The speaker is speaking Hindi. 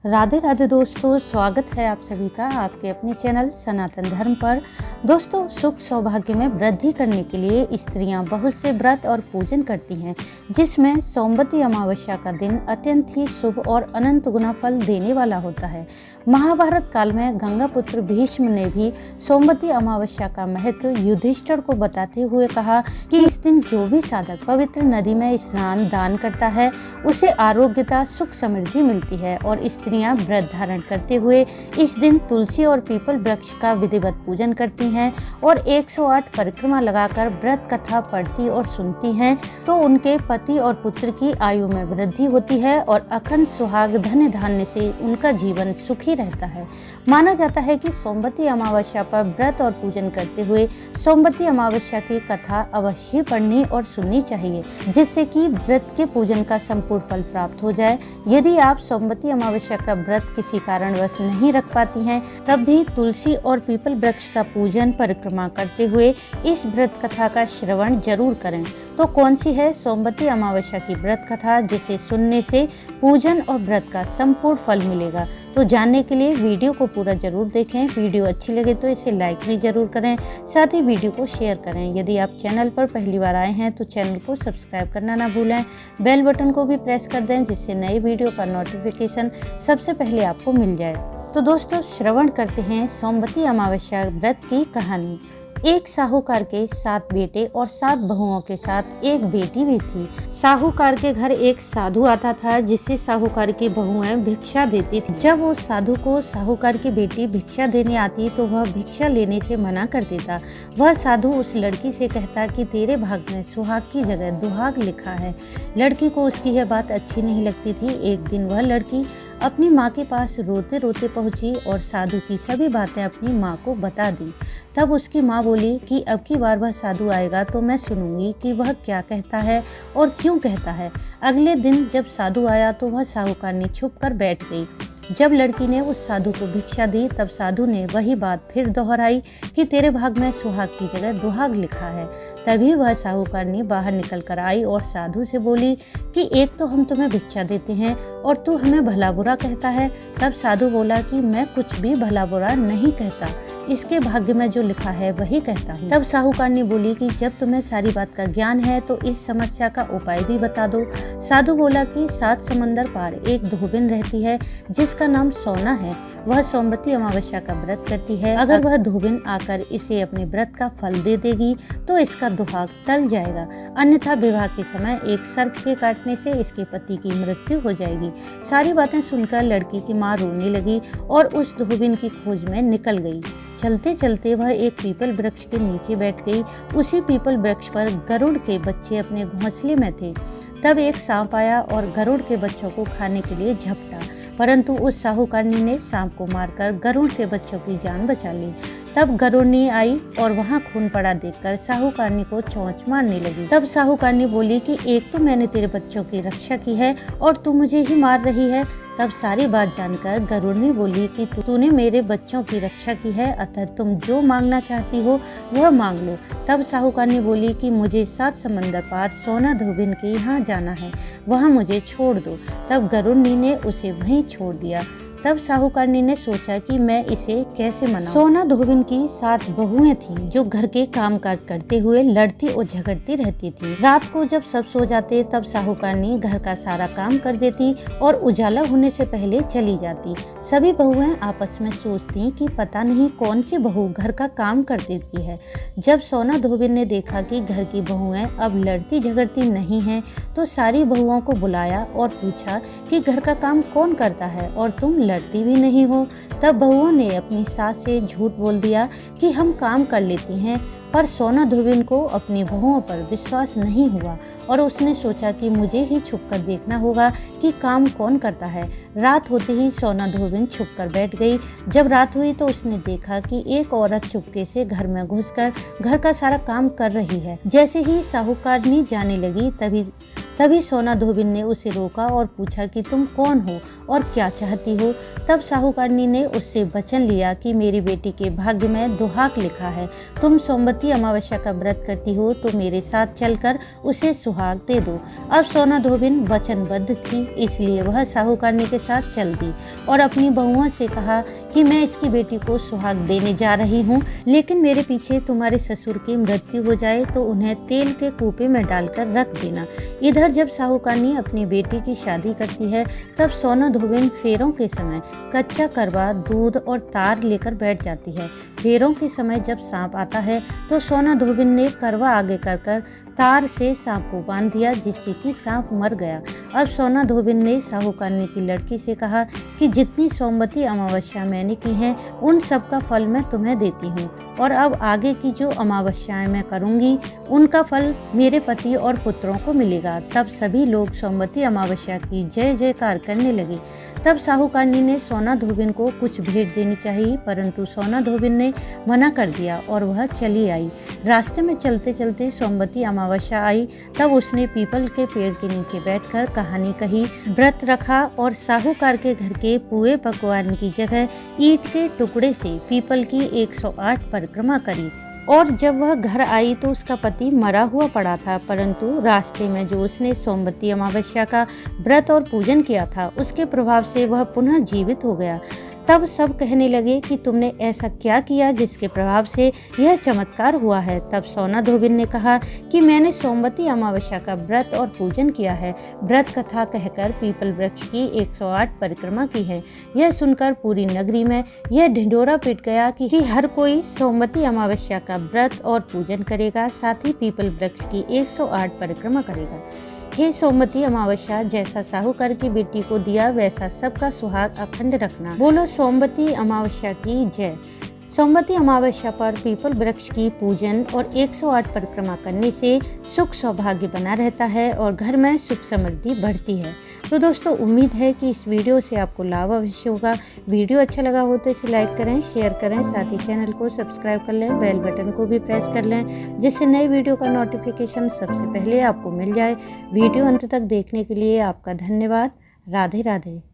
राधे राधे दोस्तों, स्वागत है आप सभी का आपके अपने चैनल सनातन धर्म पर। दोस्तों, सुख सौभाग्य में वृद्धि करने के लिए स्त्रियां बहुत से व्रत और पूजन करती हैं, जिसमें सोमवती अमावस्या का दिन अत्यंत ही शुभ और अनंत गुना फल देने वाला होता है। महाभारत काल में गंगा पुत्र भीष्म ने भी सोमवती अमावस्या का महत्व युधिष्ठिर को बताते हुए कहा कि इस दिन जो भी साधक पवित्र नदी में स्नान दान करता है उसे आरोग्यता सुख समृद्धि मिलती है। और स्त्रियां व्रत धारण करते हुए इस दिन तुलसी और पीपल वृक्ष का विधिवत पूजन करती हैं और 108 परिक्रमा लगाकर व्रत कथा पढ़ती और सुनती हैं तो उनके पति और पुत्र की आयु में वृद्धि होती है और अखंड सुहाग धन धान्य से उनका जीवन सुखी रहता है। माना जाता है कि सोमवती अमावस्या पर व्रत और पूजन करते हुए सोमवती अमावस्या की कथा अवश्य पढ़नी और सुननी चाहिए, जिससे कि व्रत के पूजन का संपूर्ण फल प्राप्त हो जाए। यदि आप सोमवती अमावस्या का व्रत किसी कारणवश नहीं रख पाती हैं, तब भी तुलसी और पीपल वृक्ष का पूजन परिक्रमा करते हुए इस व्रत कथा का श्रवण जरूर करें। तो कौन सी है सोमवती अमावस्या की व्रत कथा जिसे सुनने से पूजन और व्रत का संपूर्ण फल मिलेगा? तो जानने के लिए वीडियो को पूरा जरूर देखें। वीडियो अच्छी लगे तो इसे लाइक भी जरूर करें, साथ ही वीडियो को शेयर करें। यदि आप चैनल पर पहली बार आए हैं तो चैनल को सब्सक्राइब करना ना भूलें। बेल बटन को भी प्रेस कर दें, जिससे नई वीडियो का नोटिफिकेशन सबसे पहले आपको मिल जाए। तो दोस्तों, श्रवण करते हैं सोमवती अमावस्या व्रत की कहानी। एक साहूकार के 7 बेटे और 7 बहुओं के साथ एक बेटी भी थी। साहूकार के घर एक साधु आता था, जिसे साहूकार की बहुएं भिक्षा देती थी। जब उस साधु को साहूकार की बेटी भिक्षा देने आती तो वह भिक्षा लेने से मना कर देता। वह साधु उस लड़की से कहता कि तेरे भाग में सुहाग की जगह दुहाग लिखा है। लड़की को उसकी यह बात अच्छी नहीं लगती थी। एक दिन वह लड़की अपनी माँ के पास रोते रोते पहुंची और साधु की सभी बातें अपनी माँ को बता दी। तब उसकी माँ बोली कि अब की बार वह साधु आएगा तो मैं सुनूंगी कि वह क्या कहता है और क्यों कहता है। अगले दिन जब साधु आया तो वह साहूकारनी छुप कर बैठ गई। जब लड़की ने उस साधु को भिक्षा दी तब साधु ने वही बात फिर दोहराई कि तेरे भाग में सुहाग की जगह दुहाग लिखा है। तभी वह साहूकारनी बाहर निकल कर आई और साधु से बोली कि एक तो हम तुम्हें भिक्षा देते हैं और तू हमें भला बुरा कहता है। तब साधु बोला कि मैं कुछ भी भला बुरा नहीं कहता, इसके भाग्य में जो लिखा है वही कहता हूँ। तब साहूकारनी बोली कि जब तुम्हें सारी बात का ज्ञान है तो इस समस्या का उपाय भी बता दो। साधु बोला कि 7 समंदर पार एक धोबिन रहती है जिसका नाम सोना है। वह सोमवती अमावस्या का व्रत करती है। अगर वह धोबिन आकर इसे अपने व्रत का फल दे देगी तो इसका दुहाग टल जाएगा, अन्यथा विवाह के समय एक सर्प के काटने से इसके पति की मृत्यु हो जाएगी। सारी बातें सुनकर लड़की की माँ रोने लगी और उस धोबिन की खोज में निकल गई। चलते चलते वह एक पीपल वृक्ष के नीचे बैठ गई। उसी पीपल वृक्ष पर गरुड़ के बच्चे अपने घोंसले में थे। तब एक सांप आया और गरुड़ के बच्चों को खाने के लिए झपटा, परंतु उस साहूकारनी ने सांप को मारकर गरुड़ के बच्चों की जान बचा ली। तब गरुड़नी आई और वहां खून पड़ा देखकर साहूकारनी को चोंच मारने लगी। तब साहूकारनी बोली कि एक तो मैंने तेरे बच्चों की रक्षा की है और तू मुझे ही मार रही है। तब सारी बात जानकर गरुड़नी बोली कि तूने मेरे बच्चों की रक्षा की है, अतः तुम जो मांगना चाहती हो वह मांग लो। तब साहूकारनी बोली कि मुझे 7 समंदर पार सोना धोबिन के यहाँ जाना है, वहाँ मुझे छोड़ दो। तब गरुड़नी ने उसे वहीं छोड़ दिया। तब साहूकारनी ने सोचा कि मैं इसे कैसे मनाऊं। सोना धोबिन की 7 बहुएं थीं जो घर के कामकाज करते हुए लड़ती और झगड़ती रहती थी। रात को जब सब सो जाते तब साहूकारनी घर का सारा काम कर देती और उजाला होने से पहले चली जाती। सभी बहुएं आपस में सोचती कि पता नहीं कौन सी बहू घर का काम कर देती है। जब सोना धोबिन ने देखा कि घर की बहुएं अब लड़ती झगड़ती नहीं हैं, तो सारी बहुओं को बुलाया और पूछा कि घर का काम कौन करता है और तुम लड़ती भी नहीं हो। तब बहुओं ने अपनी सास से झूठ बोल दिया कि हम काम कर लेती हैं, पर सोना धोबिन को अपनी बहुओं पर विश्वास नहीं हुआ और उसने सोचा कि मुझे ही छुपकर देखना होगा कि काम कौन करता है। रात होते ही सोना धोबिन छुपकर बैठ गई। जब रात हुई तो उसने देखा कि एक औरत चुपके से घर में घुसकर घर का सारा काम कर रही है। जैसे ही साहूकारनी जाने लगी तभी सोना धोबिन ने उसे रोका और पूछा कि तुम कौन हो और क्या चाहती हो। तब साहूकारनी ने उससे वचन लिया कि मेरी बेटी के भाग्य में दुहाग लिखा है, तुम सोमवती सोमवती अमावस्या का व्रत करती हो तो मेरे साथ चलकर उसे सुहाग दे दो। अब सोना धोबिन वचनबद्ध थी, इसलिए वह साहूकारनी के साथ चल दी और अपनी बहुओं से कहा कि मैं इसकी बेटी को सुहाग देने जा रही हूँ, लेकिन मेरे पीछे तुम्हारे ससुर की मृत्यु हो जाए तो उन्हें तेल के कूपे में डालकर रख देना। इधर जब साहूकारनी अपनी बेटी की शादी करती है तब सोना धोबिन फेरों के समय कच्चा करवा, दूध और तार लेकर बैठ जाती है। फेरों के समय जब सांप आता है तो सोना धोबिन ने करवा आगे कर तार से सांप को बांध दिया, जिससे कि सांप मर गया। अब सोना धोबिन ने साहूकारनी की लड़की से कहा कि जितनी सोमवती अमावस्या मैंने की हैं उन सब का फल मैं तुम्हें देती हूँ, और अब आगे की जो अमावस्याएं मैं करूँगी उनका फल मेरे पति और पुत्रों को मिलेगा। तब सभी लोग सोमवती अमावस्या की जय जयकार करने लगे। तब साहूकारनी ने सोना धोबिन को कुछ भेंट देनी चाहिए, परंतु सोना धोबिन ने मना कर दिया और वह चली आई। रास्ते में चलते चलते सोमवती अमावस्या आई, तब उसने पीपल के पेड़ के नीचे बैठकर कहानी कही, व्रत रखा और साहूकार के घर के पुए पकवान की जगह ईंट के टुकड़े से पीपल की 108 परिक्रमा करी। और जब वह घर आई तो उसका पति मरा हुआ पड़ा था, परंतु रास्ते में जो उसने सोमवती अमावस्या का व्रत और पूजन किया था उसके प्रभाव से वह पुनः जीवित हो गया। तब सब कहने लगे कि तुमने ऐसा क्या किया जिसके प्रभाव से यह चमत्कार हुआ है। तब सोना धोबिन ने कहा कि मैंने सोमवती अमावस्या का व्रत और पूजन किया है, व्रत कथा कहकर पीपल वृक्ष की 108 परिक्रमा की है। यह सुनकर पूरी नगरी में यह ढिंढोरा पिट गया कि हर कोई सोमवती अमावस्या का व्रत और पूजन करेगा, साथ ही पीपल वृक्ष की 108 परिक्रमा करेगा। हे सोमवती अमावस्या, जैसा साहूकार की बेटी को दिया वैसा सबका सुहाग अखंड रखना। बोलो सोमवती अमावस्या की जय। सोमवती अमावस्या पर पीपल वृक्ष की पूजन और 108 परिक्रमा करने से सुख सौभाग्य बना रहता है और घर में सुख समृद्धि बढ़ती है। तो दोस्तों, उम्मीद है कि इस वीडियो से आपको लाभ अवश्य होगा। वीडियो अच्छा लगा हो तो इसे लाइक करें, शेयर करें, साथ ही चैनल को सब्सक्राइब कर लें, बेल बटन को भी प्रेस कर लें, जिससे नई वीडियो का नोटिफिकेशन सबसे पहले आपको मिल जाए। वीडियो अंत तक देखने के लिए आपका धन्यवाद। राधे राधे।